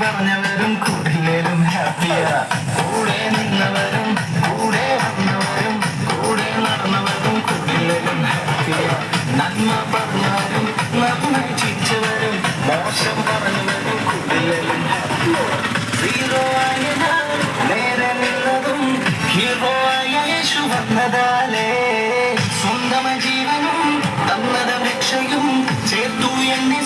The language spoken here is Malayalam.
പറഞ്ഞവരും കൂട്ടിലേലും ഹാപ്പിയാ. കൂടെ നിന്നവരും കൂടെ വന്നവരും കൂടെ നടന്നവരും കൂട്ടിലേലും ഹാപ്പിയാ. നന്മ പറഞ്ഞവരും നന്നായി ചിരിച്ചവരും മോശം പറഞ്ഞവരും കൂട്ടിലേലും ഹാപ്പിയാ. സീറോ ആയ ഞാൻ നേരെ നിന്നതും ഹീറോ ആയ യേശു വന്നതാലേ സ്വന്തമ ജീവനും തന്നത രക്ഷയും ചേർത്തു എന്നെ